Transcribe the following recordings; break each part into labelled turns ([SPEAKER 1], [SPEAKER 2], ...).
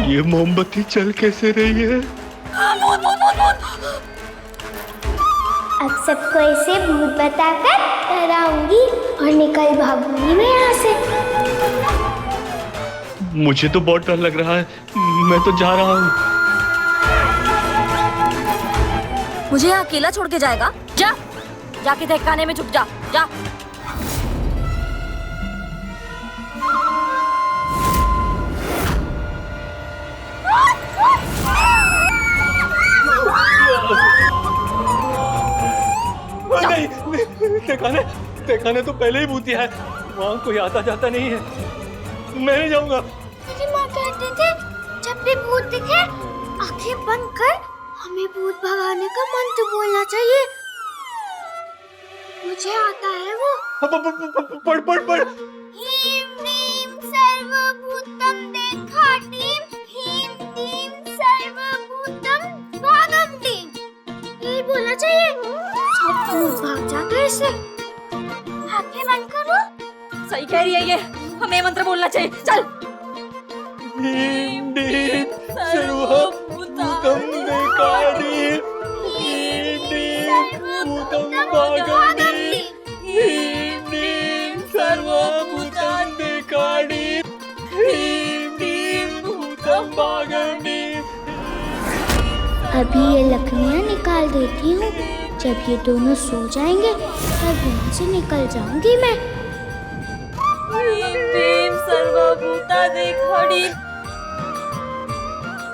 [SPEAKER 1] ये मोमबत्ती चल कैसे रही है?
[SPEAKER 2] अब सबको ऐसे भूत बताकर डराऊंगी और निकल भागूंगी मैं यहाँ से।
[SPEAKER 1] मुझे तो बहुत डर लग रहा है, मैं तो जा रहा हूँ।
[SPEAKER 3] मुझे यहाँ अकेला छोड़ के जाएगा? जा, जाके तहखाने में छुप जा, जा।
[SPEAKER 1] नहीं, तहखाने तो पहले ही भूतिया है, वहाँ कोई आता जाता नहीं है, मैं नहीं जाऊंगा।
[SPEAKER 2] मेरी माँ कहते थे जब भी भूत दिखे आंखें बंद कर हमें भूत भगाने का मंत्र बोलना चाहिए। मुझे आता है वो।
[SPEAKER 1] पढ़ पढ़ पढ़।
[SPEAKER 2] ह्रीं क्लीं सर्वभूतं देखाटीं, ह्रीं क्लीं सर्वभूतं भागं टीं। यही बोलना चाहिए। सब भूत भाग जाते इससे। आंखें बंद करो।
[SPEAKER 3] सही कह रही है ये, हमें मंत्र बोलना चाहिए। चल।
[SPEAKER 1] ह्रीं क्लीं सर्वभूतं देखाटीं, ह्रीं क्लीं भूतं भागं टीं, ह्रीं क्लीं सर्वभूतं देखाटीं, ह्रीं क्लीं भूतं भागं टीं।
[SPEAKER 2] अभी ये लकड़ियाँ निकाल देती हूँ। जब ये दोनों सो जाएंगे तब यहाँ से निकल जाऊंगी मैं।
[SPEAKER 3] ह्रीं क्लीं सर्वभूता देखाटीं,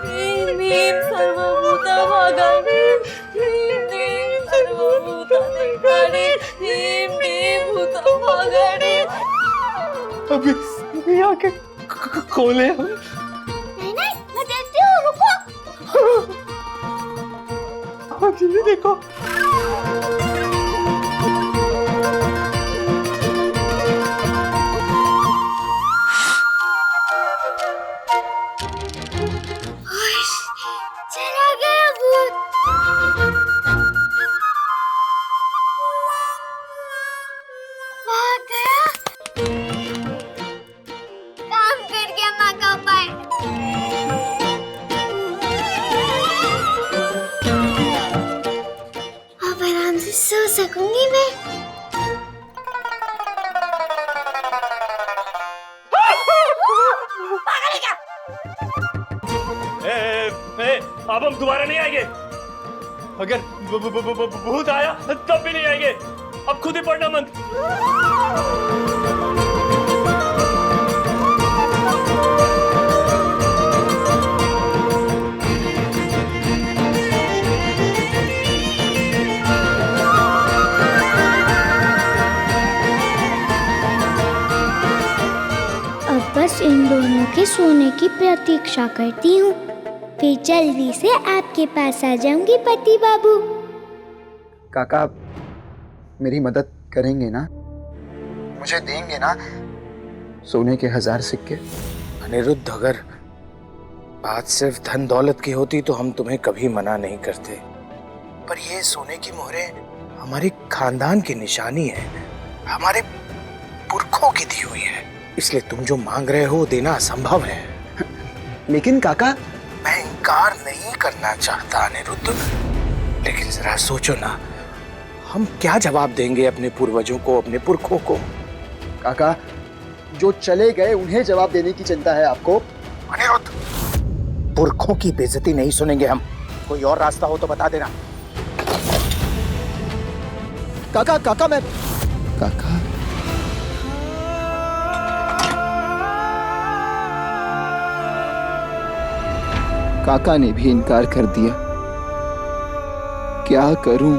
[SPEAKER 3] ह्रीं क्लीं सर्वभूता भागं टीं, ह्रीं क्लीं सर्वभूता देखाटीं, ह्रीं क्लीं भूतं भागं टीं।
[SPEAKER 1] अभी आके खोले हम।
[SPEAKER 2] नहीं नहीं, मैं देखती हूँ, रुको।
[SPEAKER 1] हाँ जी, देखो।
[SPEAKER 2] चला गया भूत। भाग गया। काम कर गया माँ का उपाय। अब आराम से सो सकूंगी मैं।
[SPEAKER 1] अब हम दोबारा नहीं आएंगे। अगर भूत आया तब भी नहीं आएंगे। अब खुद ही पढ़ना मंत्र।
[SPEAKER 2] अब बस इन दोनों के सोने की प्रतीक्षा करती हूँ, फिर जल्दी से आपके पास आ जाऊंगी पति बाबू।
[SPEAKER 4] काका मेरी मदद करेंगे ना? मुझे देंगे ना सोने के 1000 सिक्के?
[SPEAKER 5] अनिरुद्ध, अगर बात सिर्फ धन दौलत की होती तो हम तुम्हें कभी मना नहीं करते, पर ये सोने की मोहरें हमारे खानदान की निशानी है, हमारे पुरखों की दी हुई है, इसलिए तुम जो मांग रहे हो देना असंभव है।
[SPEAKER 4] लेकिन काका,
[SPEAKER 5] मैं इनकार नहीं करना चाहता अनिरुद्ध, लेकिन जरा सोचो ना, हम क्या जवाब देंगे अपने पूर्वजों को, अपने पुरखों को?
[SPEAKER 4] काका जो चले गए उन्हें जवाब देने की चिंता है आपको?
[SPEAKER 5] अनिरुद्ध, पुरखों की बेइज्जती नहीं सुनेंगे हम। कोई और रास्ता हो तो बता देना।
[SPEAKER 4] काका काका मैं काका काका ने भी इनकार कर दिया। क्या करूं?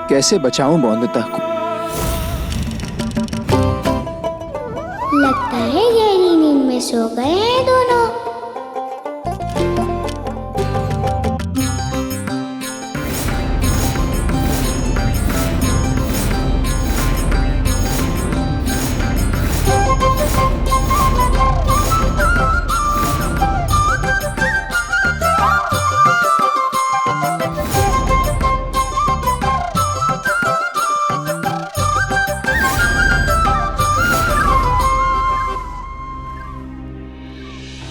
[SPEAKER 4] कैसे बचाऊं मौनता को?
[SPEAKER 2] लगता है गहरी नींद में सो गए हैं दोनों।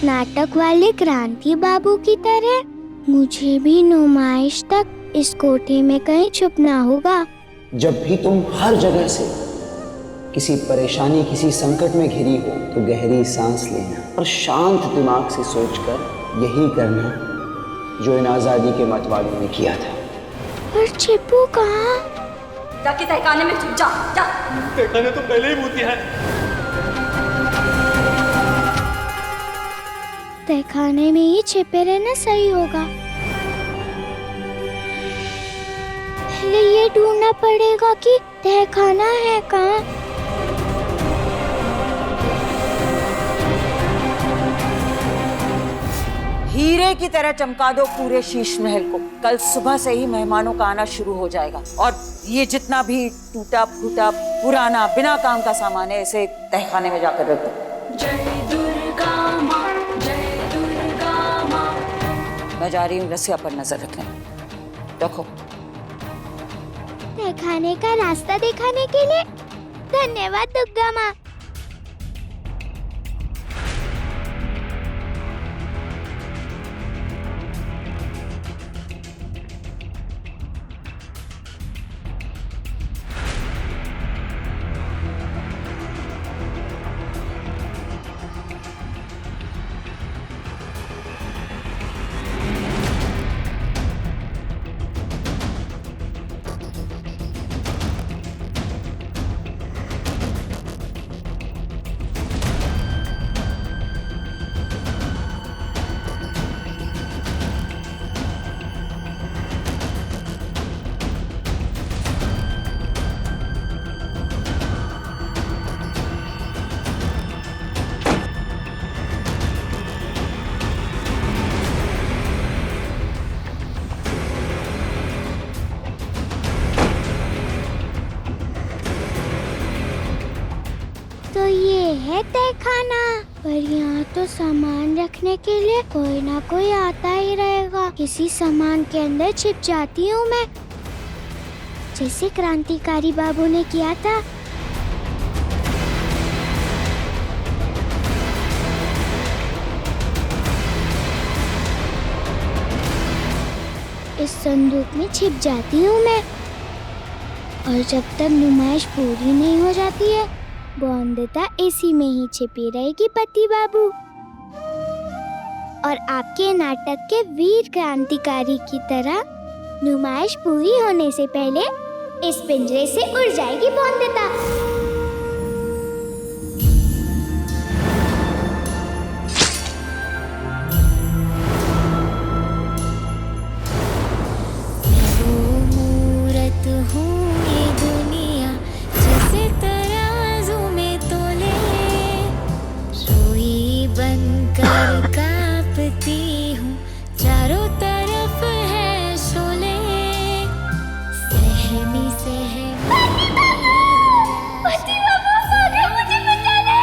[SPEAKER 2] नाटक वाले क्रांति बाबू की तरह मुझे भी नुमाइश तक इस कोठे में कहीं छुपना होगा।
[SPEAKER 6] जब भी तुम हर जगह से किसी परेशानी, किसी संकट में घिरी हो तो गहरी सांस लेना और शांत दिमाग से सोचकर यही करना जो इन आज़ादी के मतवालों ने किया था।
[SPEAKER 2] और चिप्पू कहाँ?
[SPEAKER 3] जाके तहखाने में छुप जा, जा।
[SPEAKER 1] तहखाने तो पहले ही भूतिया है।
[SPEAKER 2] तहखाने में ही छिपे रहना सही होगा। पहले ये ढूंढना पड़ेगा कि तहखाना है कहाँ।
[SPEAKER 7] हीरे की तरह चमका दो पूरे शीश महल को। कल सुबह से ही मेहमानों का आना शुरू हो जाएगा और ये जितना भी टूटा फूटा पुराना बिना काम का सामान है इसे तहखाने में जाकर रख दो।
[SPEAKER 3] जय दुर्गा माँ, जय दुर्गा माँ।
[SPEAKER 7] मैं जा रही हूँ रसिया पर नजर रखने। रखो।
[SPEAKER 2] तहखाने का रास्ता दिखाने के लिए धन्यवाद दुर्गा माँ। तो ये है तहखाना, पर यहाँ तो सामान रखने के लिए कोई ना कोई आता ही रहेगा। किसी सामान के अंदर छिप जाती हूँ मैं, जैसे क्रांतिकारी बाबू ने किया था। इस संदूक में छिप जाती हूँ मैं, और जब तक नुमाइश पूरी नहीं हो जाती है बॉन्दिता इसी में ही छिपी रहेगी पति बाबू। और आपके नाटक के वीर क्रांतिकारी की तरह नुमाइश पूरी होने से पहले इस पिंजरे से उड़ जाएगी बॉन्दिता। मूरत हूँ ये दुनिया जैसे तराजू में तोले, रोई बनकर कांपती हूँ, चारों तरफ है शोले, सहमी सहमी। पति बाबू सो गए, मुझे बचा ले।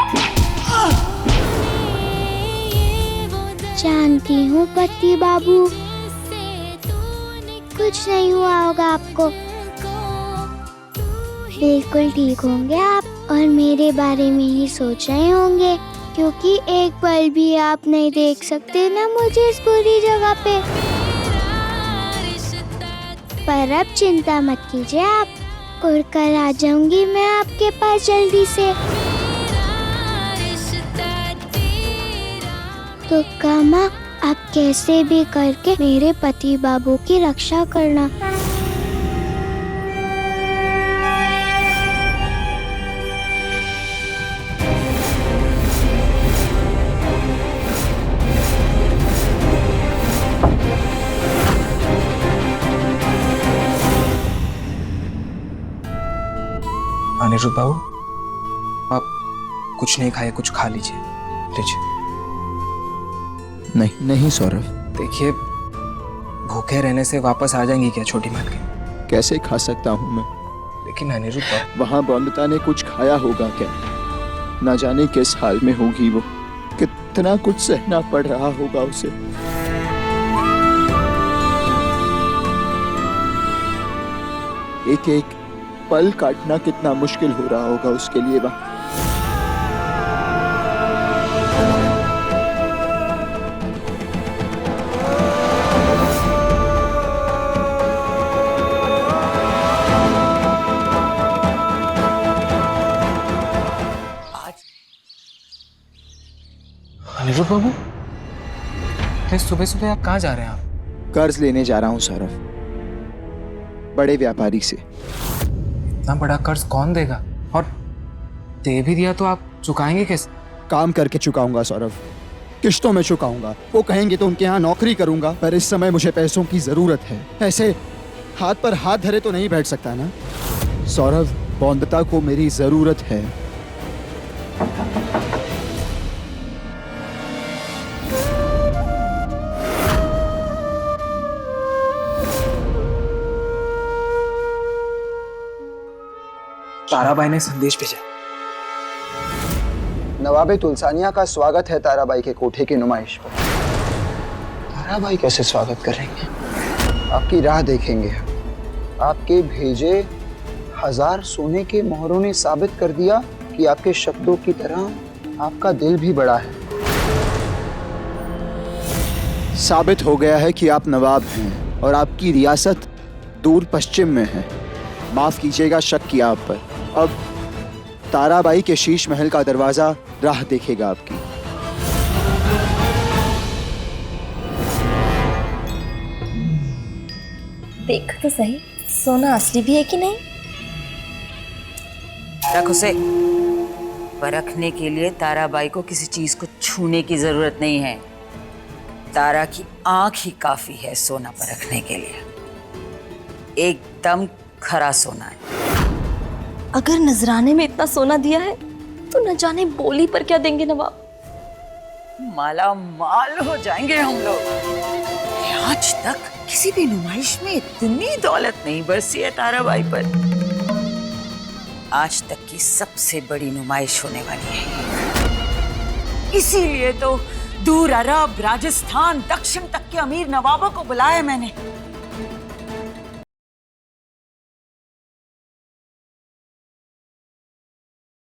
[SPEAKER 2] जानती हूँ पति बाबू, कुछ नहीं हुआ होगा आपको। बिल्कुल ठीक होंगे आप, और मेरे बारे में ही सोच रहे होंगे, क्योंकि एक पल भी आप नहीं देख सकते ना मुझे इस बुरी जगह पे। पर अब चिंता मत कीजिए आप, उड़कर आ जाऊंगी मैं आपके पास जल्दी से। तो कामा, आप कैसे भी करके मेरे पति बाबू की रक्षा करना।
[SPEAKER 8] अनिरुद्ध बाबू, आप कुछ नहीं खाए, कुछ खा लीजिए। लीजिए।
[SPEAKER 9] नहीं नहीं सौरभ,
[SPEAKER 8] देखिए, भूखे रहने से वापस आ जाएंगी क्या छोटी मालकिन?
[SPEAKER 9] कैसे खा सकता हूँ मैं?
[SPEAKER 8] लेकिन अनिरुद्ध बाबू,
[SPEAKER 9] वहाँ बॉन्दिता ने कुछ खाया होगा क्या? ना जाने किस हाल में होगी वो, कितना कुछ सहना पड़ रहा होगा उसे। एक एक पल काटना कितना मुश्किल हो रहा होगा उसके लिए वहाँ।
[SPEAKER 8] अनिरुद्ध बाबू, इतने सुबह सुबह आप कहाँ जा रहे हैं? आप
[SPEAKER 9] कर्ज लेने जा रहा हूँ सौरभ, बड़े व्यापारी से।
[SPEAKER 8] इतना बड़ा कर्ज कौन देगा? और दे भी दिया तो आप चुकाएंगे कैसे?
[SPEAKER 9] काम करके चुकाऊंगा सौरभ, किश्तों में चुकाऊंगा। वो कहेंगे तो उनके यहाँ नौकरी करूंगा, पर इस समय मुझे पैसों की जरूरत है। ऐसे हाथ पर हाथ धरे तो नहीं बैठ सकता ना सौरभ, बौंदता को मेरी जरूरत है।
[SPEAKER 8] ताराबाई ने संदेश भेजा।
[SPEAKER 6] नवाबे तुलसानिया का स्वागत है ताराबाई के कोठे की नुमाइश पर। ताराबाई कैसे स्वागत करेंगे? आपकी राह देखेंगे। आपके भेजे 1000 सोने के मोहरों ने साबित कर दिया कि आपके शब्दों की तरह आपका दिल भी बड़ा है।
[SPEAKER 9] साबित हो गया है कि आप नवाब हैं और आपकी रियासत दूर पश्चिम में है। माफ कीजिएगा शक किया आप पर। अब ताराबाई के शीश महल का दरवाजा राह देखेगा आपकी।
[SPEAKER 3] देख तो सही, सोना असली भी है कि नहीं?
[SPEAKER 7] रख उसे। परखने के लिए ताराबाई को किसी चीज को छूने की जरूरत नहीं है। तारा की आंख ही काफी है सोना परखने के लिए। एकदम खरा सोना है।
[SPEAKER 3] अगर नजराने में इतना सोना दिया है तो न जाने बोली पर क्या देंगे नवाब।
[SPEAKER 7] माला माल हो जाएंगे हम लोग। आज तक किसी भी नुमाइश में इतनी दौलत नहीं बरसी है ताराबाई पर। आज तक की सबसे बड़ी नुमाइश होने वाली है। इसीलिए तो दूर अरब, राजस्थान, दक्षिण तक के अमीर नवाबों को बुलाया मैंने।